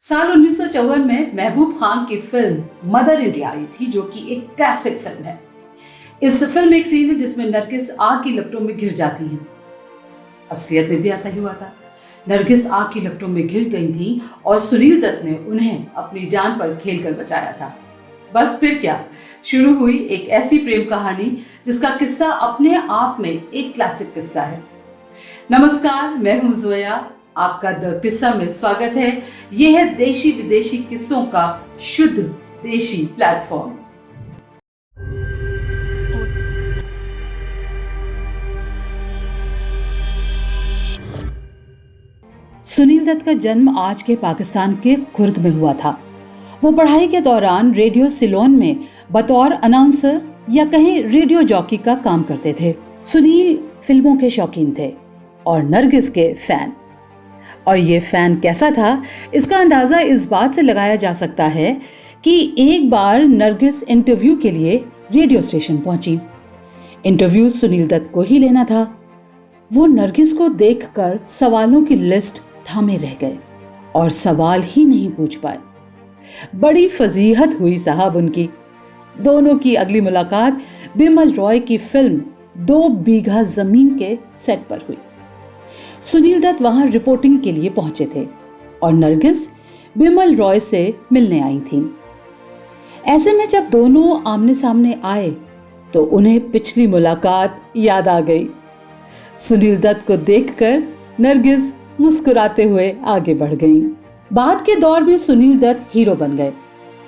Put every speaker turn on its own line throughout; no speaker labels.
साल 1954 में महबूब खान की फिल्म मदर इंडिया आई थी, जो कि एक क्लासिक फिल्म है। इस फिल्म में एक सीन है जिसमें नरगिस आग की लपटों में गिर जाती हैं। असलियत में भी ऐसा ही हुआ था। नरगिस आग की लपटों में गिर गई थी और सुनील दत्त ने उन्हें अपनी जान पर खेलकर बचाया था। बस फिर क्या, शुरू हुई एक ऐसी प्रेम कहानी जिसका किस्सा अपने आप में एक क्लासिक किस्सा है। नमस्कार, मैं हूं जोया, आपका द किस्सा में स्वागत है। यह है देशी विदेशी किस्सों का शुद्ध देशी प्लेटफॉर्म। सुनील दत्त का जन्म आज के पाकिस्तान के कुर्द में हुआ था। वो पढ़ाई के दौरान रेडियो सिलोन में बतौर अनाउंसर या कहीं रेडियो जॉकी का काम करते थे। सुनील फिल्मों के शौकीन थे और नरगिस के फैन। और ये फैन कैसा था, इसका अंदाजा इस बात से लगाया जा सकता है कि एक बार नरगिस इंटरव्यू के लिए रेडियो स्टेशन पहुंची। इंटरव्यू सुनील दत्त को ही लेना था। वो नरगिस को देखकर सवालों की लिस्ट थामे रह गए और सवाल ही नहीं पूछ पाए। बड़ी फजीहत हुई साहब उनकी। दोनों की अगली मुलाकात बिमल रॉय की फिल्म 2 बीघा जमीन के सेट पर हुई। सुनील दत्त वहां रिपोर्टिंग के लिए पहुंचे थे और नरगिस बिमल रॉय से मिलने आई थीं। ऐसे में जब दोनों आमने सामने आए तो उन्हें पिछली मुलाकात याद आ गई। सुनील दत्त को देखकर नरगिस मुस्कुराते हुए आगे बढ़ गईं। बाद के दौर में सुनील दत्त हीरो बन गए।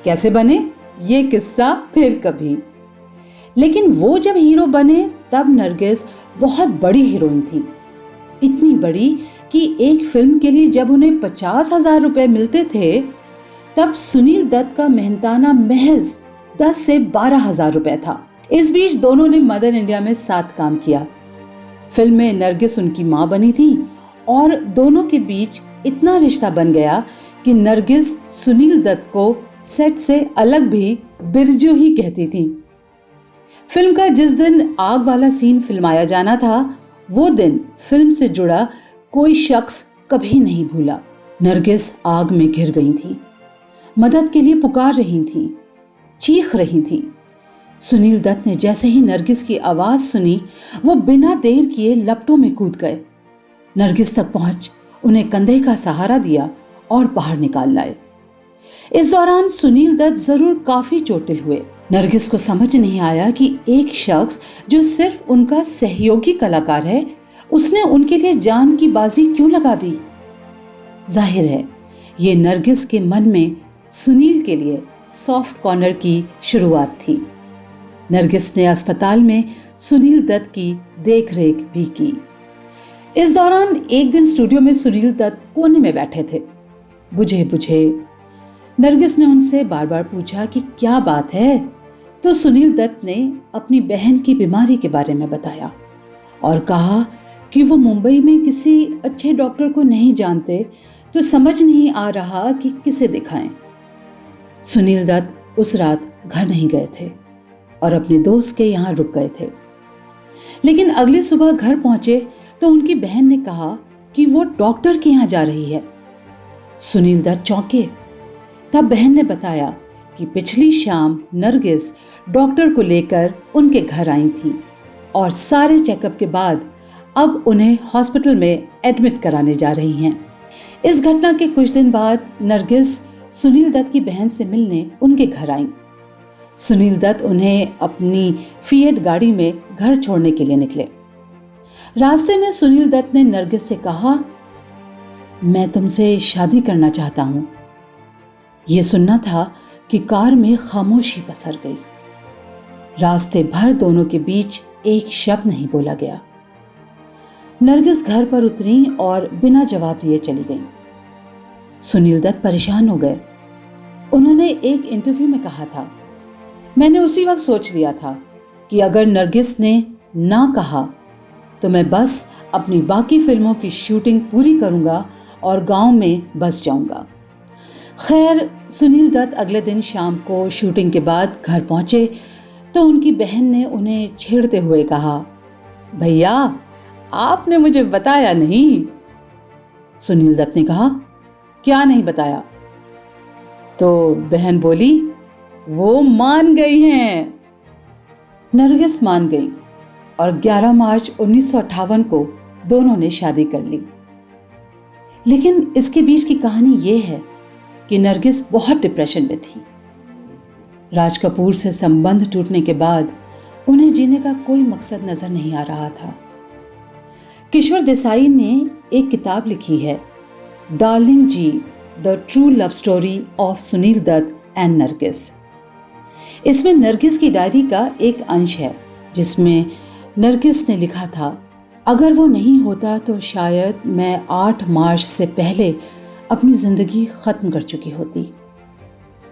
कैसे बने, ये किस्सा फिर कभी। लेकिन वो जब हीरो बने तब नरगिस बहुत बड़ी हीरोइन थी। इतनी बड़ी कि एक फिल्म के लिए जब उन्हें 50,000 रुपए मिलते थे तब सुनील दत्त का मेहनताना महज 10 से 12,000 रुपए था। इस बीच दोनों ने मदर इंडिया में साथ काम किया। फिल्म में नरगिस उनकी मां बनी थी और दोनों के बीच इतना रिश्ता बन गया कि नरगिस सुनील दत्त को सेट से अलग भी बिरजू ही कहती थी। फिल्म का जिस दिन आग वाला सीन फिल्माया जाना था, वो दिन फिल्म से जुड़ा कोई शख्स कभी नहीं भूला। नरगिस आग में घिर गई थी, मदद के लिए पुकार रही थी, चीख रही थी। सुनील दत्त ने जैसे ही नरगिस की आवाज सुनी, वो बिना देर किए लपटों में कूद गए। नरगिस तक पहुंच उन्हें कंधे का सहारा दिया और बाहर निकाल लाए। इस दौरान सुनील दत्त जरूर काफी चोटिल हुए। नरगिस को समझ नहीं आया कि एक शख्स जो सिर्फ उनका सहयोगी कलाकार है, उसने उनके लिए जान की बाजी क्यों लगा दी। जाहिर है ये नरगिस के मन में सुनील के लिए सॉफ्ट कॉर्नर की शुरुआत थी। नरगिस ने अस्पताल में सुनील दत्त की देखरेख भी की। इस दौरान एक दिन स्टूडियो में सुनील दत्त कोने में बैठे थे, बुझे बुझे। नरगिस ने उनसे बार बार पूछा कि क्या बात है, तो सुनील दत्त ने अपनी बहन की बीमारी के बारे में बताया और कहा कि वो मुंबई में किसी अच्छे डॉक्टर को नहीं जानते, तो समझ नहीं आ रहा कि किसे दिखाएं। सुनील दत्त उस रात घर नहीं गए थे और अपने दोस्त के यहाँ रुक गए थे। लेकिन अगली सुबह घर पहुंचे तो उनकी बहन ने कहा कि वो डॉक्टर के यहाँ जा रही है। सुनील दत्त चौंके। तब बहन ने बताया कि पिछली शाम नरगिस डॉक्टर को लेकर उनके घर आई थी और सारे चेकअप के बाद अब उन्हें हॉस्पिटल में एडमिट कराने जा रही हैं। इस घटना के कुछ दिन बाद नरगिस सुनील दत्त की बहन से मिलने उनके घर आई। सुनील दत्त उन्हें अपनी फिएट गाड़ी में घर छोड़ने के लिए निकले। रास्ते में सुनील दत्त ने नरगिस से कहा, मैं तुमसे शादी करना चाहता हूं। ये सुनना था कि कार में खामोशी पसर गई। रास्ते भर दोनों के बीच एक शब्द नहीं बोला गया। नरगिस घर पर उतरी और बिना जवाब दिए चली गई। सुनील दत्त परेशान हो गए। उन्होंने एक इंटरव्यू में कहा था, मैंने उसी वक्त सोच लिया था कि अगर नरगिस ने ना कहा तो मैं बस अपनी बाकी फिल्मों की शूटिंग पूरी करूंगा और गांव में बस जाऊंगा। खैर, सुनील दत्त अगले दिन शाम को शूटिंग के बाद घर पहुंचे तो उनकी बहन ने उन्हें छेड़ते हुए कहा, भैया आपने मुझे बताया नहीं। सुनील दत्त ने कहा, क्या नहीं बताया? तो बहन बोली, वो मान गई हैं। नरगिस मान गई और 11 मार्च 1958 को दोनों ने शादी कर ली। लेकिन इसके बीच की कहानी ये है कि नरगिस बहुत डिप्रेशन में थी। राज कपूर से संबंध टूटने के बाद उन्हें जीने का कोई मकसद नजर नहीं आ रहा था। किशोर देसाई ने एक किताब लिखी है, darling ji, the true love story of Sunil Dutt and Nargis. इसमें नरगिस की डायरी का एक अंश है जिसमें नरगिस ने लिखा था, अगर वो नहीं होता तो शायद मैं 8 मार्च से पहले अपनी जिंदगी खत्म कर चुकी होती।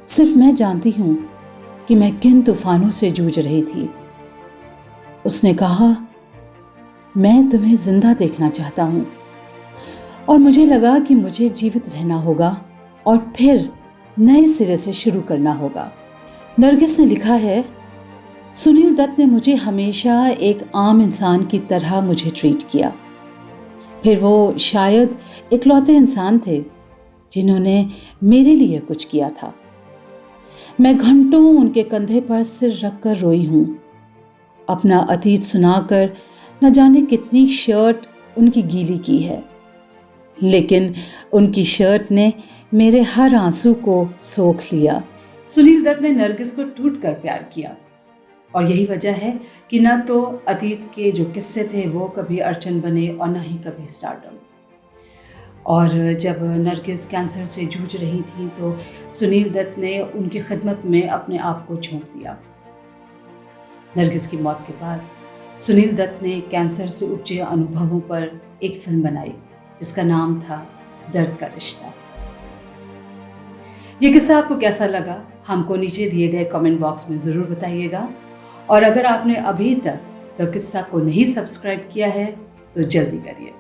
सिर्फ मैं जानती हूं कि मैं किन तूफानों से जूझ रही थी। उसने कहा, मैं तुम्हें जिंदा देखना चाहता हूं। और मुझे लगा कि मुझे जीवित रहना होगा और फिर नए सिरे से शुरू करना होगा। नरगिस ने लिखा है, सुनील दत्त ने मुझे हमेशा एक आम इंसान की तरह मुझे ट्रीट किया। फिर वो शायद इकलौते इंसान थे जिन्होंने मेरे लिए कुछ किया था। मैं घंटों उनके कंधे पर सिर रखकर रोई हूं। अपना अतीत सुनाकर न जाने कितनी शर्ट उनकी गीली की है, लेकिन उनकी शर्ट ने मेरे हर आंसू को सोख लिया। सुनील दत्त ने नरगिस को टूट कर प्यार किया और यही वजह है कि न तो अतीत के जो किस्से थे वो कभी अड़चन बने और न ही कभी स्टारडम। और जब नरगिस कैंसर से जूझ रही थी तो सुनील दत्त ने उनकी खिदमत में अपने आप को झोंक दिया। नरगिस की मौत के बाद सुनील दत्त ने कैंसर से उपजे अनुभवों पर एक फिल्म बनाई जिसका नाम था दर्द का रिश्ता। ये किस्सा आपको कैसा लगा हमको नीचे दिए गए कमेंट बॉक्स में ज़रूर बताइएगा। और अगर आपने अभी तक किस्सा को नहीं सब्सक्राइब किया है तो जल्दी करिए।